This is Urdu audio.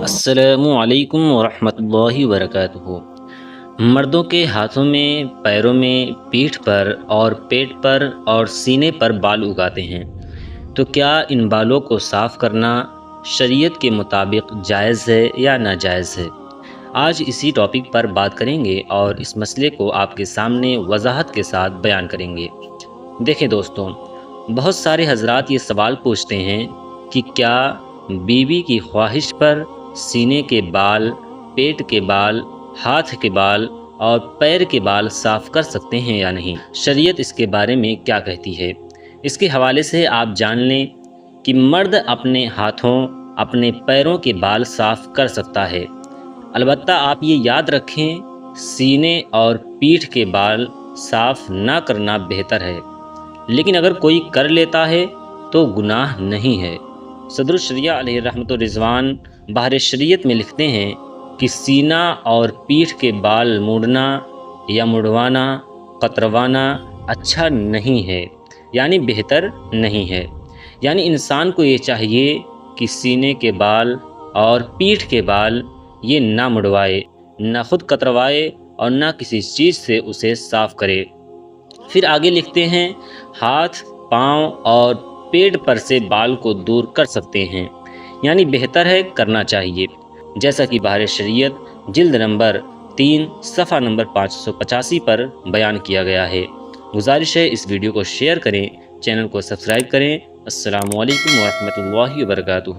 السلام علیکم ورحمۃ اللہ وبرکاتہ۔ مردوں کے ہاتھوں میں، پیروں میں، پیٹھ پر اور پیٹ پر اور سینے پر بال اگاتے ہیں، تو کیا ان بالوں کو صاف کرنا شریعت کے مطابق جائز ہے یا ناجائز ہے؟ آج اسی ٹاپک پر بات کریں گے اور اس مسئلے کو آپ کے سامنے وضاحت کے ساتھ بیان کریں گے۔ دیکھیں دوستوں، بہت سارے حضرات یہ سوال پوچھتے ہیں کہ کیا بیوی کی خواہش پر سینے کے بال، پیٹ کے بال، ہاتھ کے بال اور پیر کے بال صاف کر سکتے ہیں یا نہیں؟ شریعت اس کے بارے میں کیا کہتی ہے؟ اس کے حوالے سے آپ جان لیں کہ مرد اپنے ہاتھوں، اپنے پیروں کے بال صاف کر سکتا ہے، البتہ آپ یہ یاد رکھیں سینے اور پیٹھ کے بال صاف نہ کرنا بہتر ہے، لیکن اگر کوئی کر لیتا ہے تو گناہ نہیں ہے۔ صدر الشریعہ علیہ رحمت و رضوان بحر شریعت میں لکھتے ہیں کہ سینہ اور پیٹھ کے بال موڑنا یا مڑوانا، قطروانا اچھا نہیں ہے، یعنی بہتر نہیں ہے۔ یعنی انسان کو یہ چاہیے کہ سینے کے بال اور پیٹھ کے بال یہ نہ مڑوائے، نہ خود قطروائے اور نہ کسی چیز سے اسے صاف کرے۔ پھر آگے لکھتے ہیں ہاتھ، پاؤں اور پیٹ پر سے بال کو دور کر سکتے ہیں، یعنی بہتر ہے، کرنا چاہیے، جیسا کہ بحر شریعت جلد نمبر 3 صفحہ نمبر 585 پر بیان کیا گیا ہے۔ گزارش ہے اس ویڈیو کو شیئر کریں، چینل کو سبسکرائب کریں۔ السلام علیکم ورحمۃ اللہ وبرکاتہ۔